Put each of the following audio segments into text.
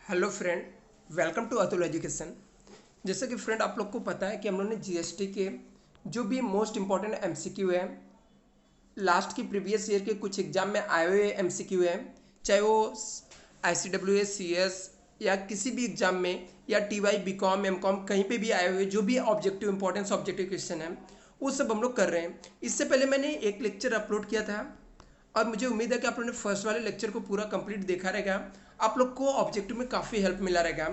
Hello friend, welcome to Atul education. जैसे कि friend आप लोग को पता है कि हम लोग ने जीएसटी के जो भी मोस्ट इम्पॉर्टेंट एमसीक्यू है, लास्ट की प्रीवियस ईयर के कुछ एग्जाम में आए हुए एमसीक्यू है, चाहे वो आईसीडब्ल्यूएस सीएस या किसी भी एग्जाम में या टीवाई बीकॉम एमकॉम कहीं पे भी आए हुए जो भी ऑब्जेक्टिव इंपॉर्टेंस ऑब्जेक्टिव क्वेश्चन है वो सब हम लोग कर रहे हैं। इससे पहले मैंने एक लेक्चर अपलोड किया था और मुझे उम्मीद है कि आप लोगों ने फर्स्ट वाले लेक्चर को पूरा कंप्लीट देखा रहेगा। आप लोग को ऑब्जेक्टिव में काफ़ी हेल्प मिला रहेगा।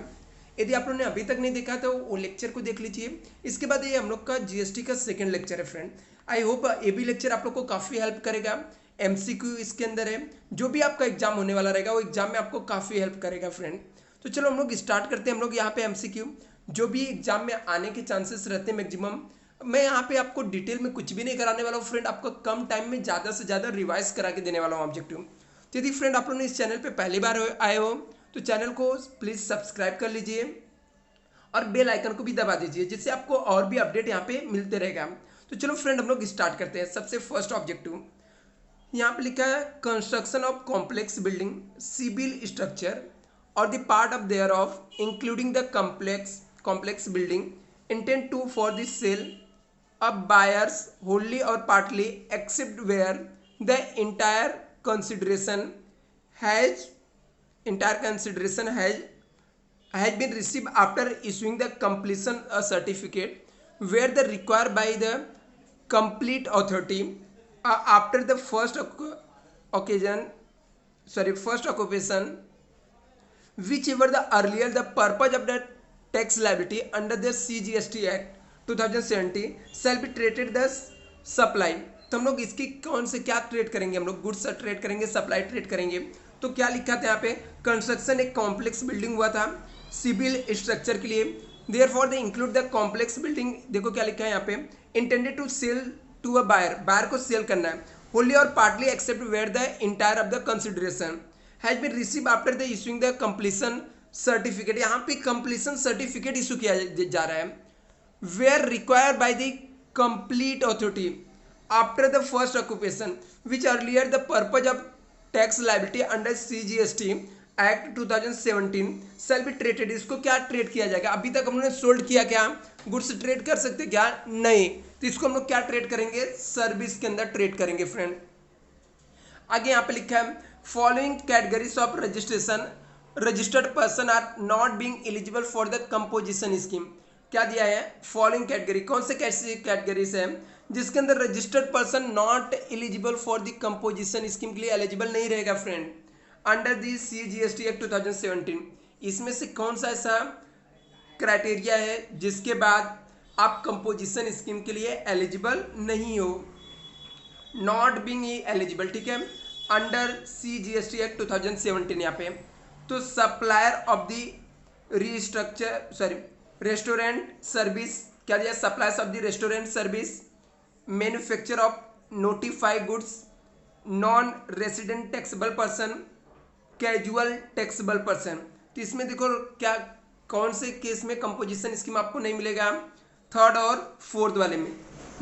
यदि आप लोगों ने अभी तक नहीं देखा तो वो लेक्चर को देख लीजिए। इसके बाद ये हम लोग का जीएसटी का सेकंड लेक्चर है फ्रेंड। आई होप ये भी लेक्चर आप लोग को काफ़ी हेल्प करेगा। एमसीक्यू इसके अंदर है, जो भी आपका एग्जाम होने वाला रहेगा वो एग्जाम में आपको काफ़ी हेल्प करेगा फ्रेंड। तो चलो हम लोग स्टार्ट करते हैं। हम लोग यहाँ पे एमसीक्यू जो भी एग्जाम में आने के चांसेस रहते हैं मैक्सिमम, मैं यहाँ पे आपको डिटेल में कुछ भी नहीं कराने वाला हूँ फ्रेंड। आपको कम टाइम में ज़्यादा से ज़्यादा रिवाइज करा के देने वाला हूँ ऑब्जेक्टिव। तो यदि फ्रेंड आप लोगों ने इस चैनल पे पहली बार आए हो तो चैनल को प्लीज़ सब्सक्राइब कर लीजिए और बेल आइकन को भी दबा दीजिए, जिससे आपको और भी अपडेट यहाँ पे मिलते रहेगा। तो चलो फ्रेंड हम लोग स्टार्ट करते हैं। सबसे फर्स्ट ऑब्जेक्टिव यहाँ पे लिखा है construction of complex building civil structure और the part of thereof including the complex building intend to for the sale of buyers wholly or partly except where the has entire consideration has been received after issuing the completion certificate where the required by the complete authority after the first occupation, whichever the earlier the purpose of the tax liability under the CGST Act 2070 shall be treated the supply। तो हम लोग इसकी कौन से क्या trade करेंगे, हम लोग गुड्स ट्रेड करेंगे, सप्लाई ट्रेड करेंगे। तो क्या लिखा था यहाँ पे, कंस्ट्रक्शन एक कॉम्प्लेक्स बिल्डिंग हुआ था सिविल स्ट्रक्चर के लिए, therefore they include the complex building. देखो क्या लिखा है यहाँ पे, intended to sell to a buyer, buyer को सेल करना है, होली और partly except where the entire of the consideration has been receive after the issuing the completion certificate. यहाँ पे कंप्लीशन सर्टिफिकेट इशू किया जा रहा है, were required by the complete authority after the first occupation which earlier the purpose of tax liability under CGST Act 2017 shall be traded। इसको क्या trade किया जाएगा, अभी तक हम लोगों ने सोल्ड किया, क्या गुड्स ट्रेड कर सकते क्या, नहीं। तो इसको हम लोग क्या ट्रेड करेंगे, सर्विस के अंदर ट्रेड करेंगे फ्रेंड। आगे यहाँ पे लिखा है following categories of registration registered person are not being eligible for the composition scheme. क्या दिया है, फॉलोइंग कैटेगरी, कौन से कैटेगरीज है जिसके अंदर registered person not eligible for the composition scheme के लिए एलिजिबल नहीं रहेगा friend under the CGST act 2017। इसमें से कौन सा ऐसा क्राइटेरिया है जिसके बाद आप कंपोजिशन स्कीम के लिए एलिजिबल नहीं हो, नॉट बीइंग एलिजिबल, ठीक है, अंडर CGST एक्ट 2017 यहाँ पे। तो supplier of the restaurant service, क्या दिया, suppliers of the restaurant service, manufacture of notified goods, non resident taxable person, casual taxable person. तो इसमें देखो क्या कौन से केस में कंपोजिशन स्कीम आपको नहीं मिलेगा, थर्ड और फोर्थ वाले में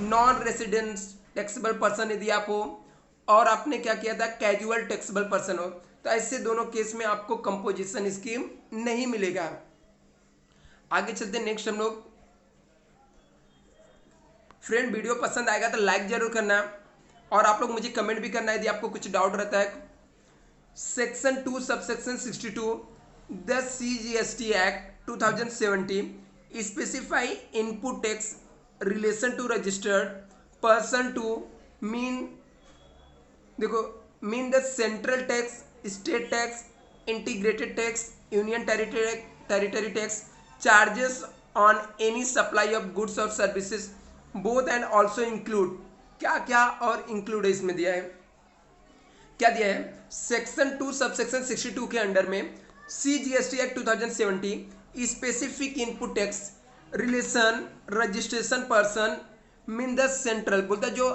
नॉन रेसिडेंट टैक्सेबल पर्सन यदि आप हो और आपने क्या किया था कैजुअल टैक्सेबल पर्सन हो, तो ऐसे दोनों केस में आपको कंपोजिशन स्कीम नहीं मिलेगा। आगे चलते नेक्स्ट हम लोग। फ्रेंड वीडियो पसंद आएगा तो लाइक जरूर करना और आप लोग मुझे कमेंट भी करना यदि आपको कुछ डाउट रहता है। Section 2 subsection 62 the CGST act 2070 specify input tax relation to registered person to mean, देखो, mean the central tax, state tax, integrated tax, union territory tax, charges on any supply of goods or services both and also include, क्या क्या और include है इसमें दिया है, क्या दिया है, सेक्शन 2 सबसेक्शन 62 के अंडर में CGST act 2070 specific input tax relation registration person mean the central, बोलता जो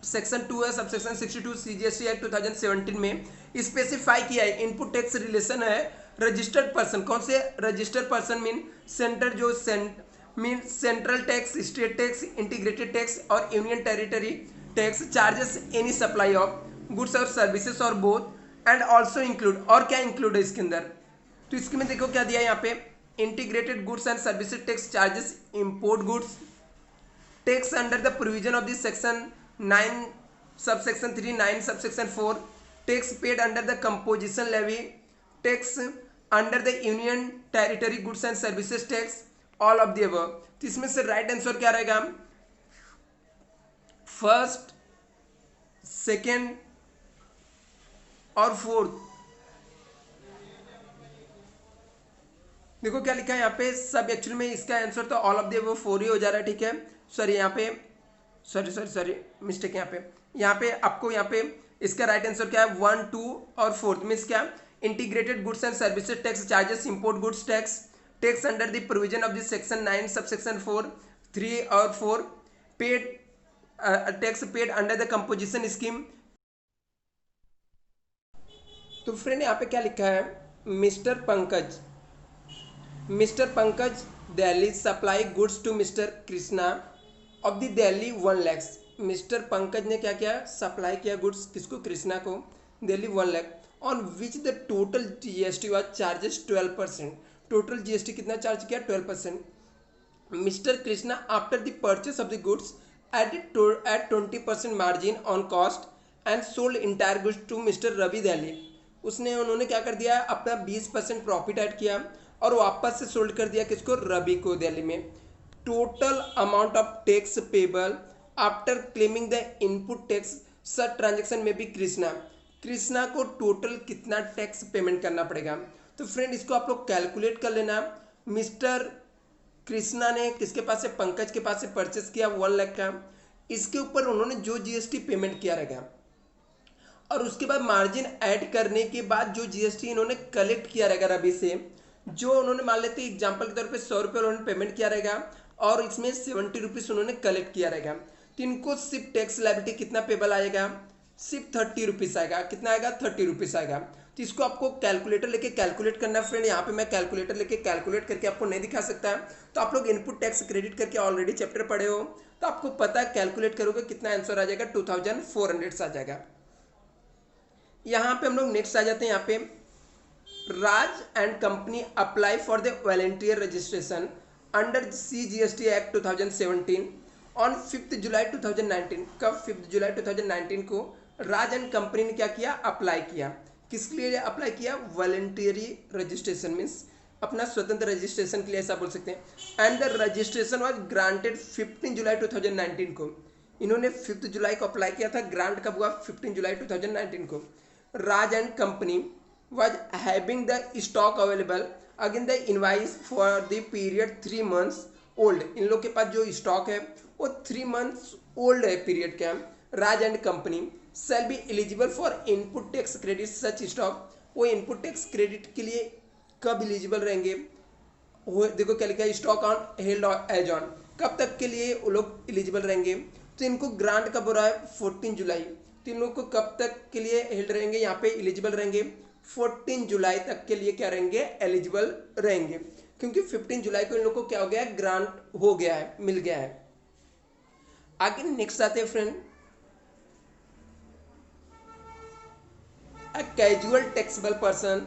सेक्शन 2 है सबसेक्शन 62 CGST एक्ट 2017 में स्पेसिफाई किया है इनपुट टैक्स रिलेशन है रजिस्टर्ड पर्सन, कौन से रजिस्टर्ड पर्सन मीन सेंटर जो mean central tax, state tax, integrated tax और union territory tax, charges any supply of goods और सर्विसेज और बोथ एंड ऑल्सो इंक्लूड, और क्या इंक्लूड है इसके अंदर, तो इसके में देखो क्या दिया है यहाँ पे, integrated goods and services tax charges import goods tax under the provision of this section 9 subsection 3 9 subsection 4 tax paid under the composition levy tax under the union territory goods and services tax all of the above. तो इसमें से right answer क्या रहेगा, first, second और fourth. देखो क्या लिखा है यहाँ पे, सब एक्चुअली में इसका आंसर तो ऑल ऑफ द अबव 4 ही हो जा रहा है, ठीक है। सॉरी यहाँ पे सॉरी मिस्टेक यहाँ पे आपको यहाँ पे इसका राइट आंसर क्या है, 1 2 और 4 मीन्स क्या, integrated goods and services tax charges import goods tax tax under the provision of this section 9 subsection 4 3 और 4 paid tax paid under the composition scheme. तो फ्रेंड यहाँ पे क्या लिखा है, Mister Pankaj Delhi supply goods to Mister Krishna of the Delhi 1 lakhs। Mister Pankaj ने क्या किया, सप्लाई किया गुड्स किसको, कृष्णा को, Delhi 1 lakh on which the total GST was charges 12%। Total GST कितना चार्ज किया, 12%। Mister Krishna after the purchase of the goods at 20% margin on cost and sold entire goods to Mister Ravi Delhi. उन्होंने क्या कर दिया, अपना 20% प्रॉफिट ऐड किया और वापस से सोल्ड कर दिया किसको, रवि को दिल्ली में। Total amount of tax payable after claiming the input tax such transaction में भी कृष्णा को टोटल कितना टैक्स पेमेंट करना पड़ेगा। तो फ्रेंड इसको आप लोग कैलकुलेट कर लेना। मिस्टर कृष्णा ने किसके पास से, पंकज के पास से परचेस किया 1 लाख का, इसके ऊपर उन्होंने जो जीएसटी पेमेंट किया रहेगा और उसके बाद मार्जिन ऐड करने के बाद जो जीएसटी इन्होंने कलेक्ट किया रहेगा रवि से, जो उन्होंने मान लेते एग्जाम्पल के तौर पे 100 रुपये उन्होंने पेमेंट किया रहेगा और इसमें 70 रुपीज उन्होंने कलेक्ट किया रहेगा, तो इनको सिर्फ टैक्स लायबिलिटी कितना पेबल आएगा, सिर्फ 30 रुपीज आएगा। कितना आएगा, 30 रुपीज आएगा। तो इसको आपको कैलकुलेटर लेके कैलकुलेट करना है फ्रेंड। यहाँ पे मैं कैलकुलेटर लेके कैलकुलेट करके आपको नहीं दिखा सकता है, तो आप लोग इनपुट टैक्स क्रेडिट करके ऑलरेडी चैप्टर पढ़े हो, तो आपको पता है कैलकुलेट करोगे कितना आंसर आ जाएगा, 2400 आ जाएगा। यहाँ पे हम लोग नेक्स्ट आ जाते हैं। यहाँ पे Raj and company apply for the volunteer registration under CGST act 2017 on 5 July 2019। कब, 5 जुलाई 2019 को राज एंड कंपनी ने क्या किया, अप्लाई किया। किसके लिए अप्लाई किया, वॉलंटियरी रजिस्ट्रेशन मीन्स अपना स्वतंत्र रजिस्ट्रेशन के लिए, ऐसा बोल सकते हैं। And the registration was granted 15 जुलाई 2019 को। इन्होंने 5 जुलाई को अप्लाई किया था, ग्रांट कब हुआ, 15 जुलाई 2019 को। Raj and company was having the stock available again the invoice for the period 3 months old। इन लोग के पास जो स्टॉक है वो 3 months old है पीरियड का। Raj and company shall be eligible for input tax credit such stock। वो इनपुट टैक्स क्रेडिट के लिए कब एलिजिबल रहेंगे, वो देखो क्या लिखा है, stock on held as on, कब तक के लिए वो लोग एलिजिबल रहेंगे। तो इनको ग्रांट कब हो रहा है, 14 जुलाई। तो इन लोग को कब तक के लिए हेल्ड रहेंगे, यहाँ पे एलिजिबल रहेंगे, 14 जुलाई तक के लिए क्या रहेंगे, एलिजिबल रहेंगे, क्योंकि 15 जुलाई को इन लोग को क्या हो गया है, ग्रांट हो गया है, मिल गया है। आगे नेक्स्ट आते हैं friend, a casual taxable person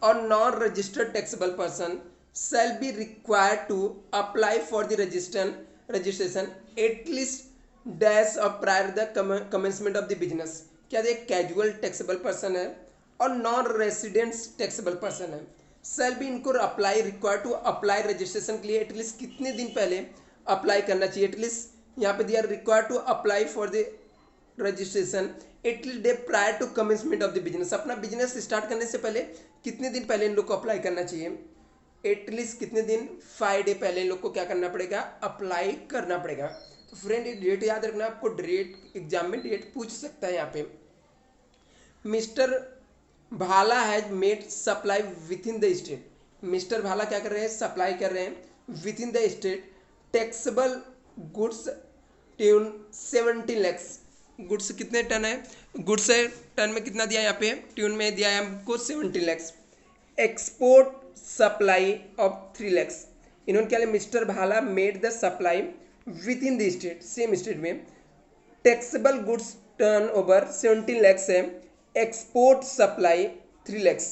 or non-registered taxable person shall be required to apply for the registration at least days of prior the commencement of the business। क्या ये कैजुअल टैक्सेबल पर्सन है और non resident taxable person है, shall be इनको apply required to apply registration के लिए at least कितने दिन पहले अप्लाई करना चाहिए। एटलीस्ट यहाँ पे दिया required to apply for the registration at least day prior to commencement of the business. अपना बिजनेस स्टार्ट करने से पहले कितने दिन पहले इन लोग को अप्लाई करना चाहिए, एटलीस्ट कितने दिन, 5 डे पहले इन लोग को क्या करना पड़ेगा, अप्लाई करना पड़ेगा। तो फ्रेंड ये डेट याद रखना, आपको डेट एग्जाम में डेट पूछ सकता है। यहाँ पे मिस्टर भाला has made supply with in the state. Mister भाला क्या कर रहे हैं, सप्लाई कर रहे हैं with in the state taxable goods tune 17 lakhs। Goods कितने टन है, गुड्स है टन में कितना दिया है, यहाँ पे ट्यून में दिया है हमको 17 lakhs। Export supply of 3 lakhs। इन्होंने क्या लिया, Mister Bhala made the supply within the state, same state में। Taxable goods turnover 17 lakhs है, एक्सपोर्ट सप्लाई 3 lakhs।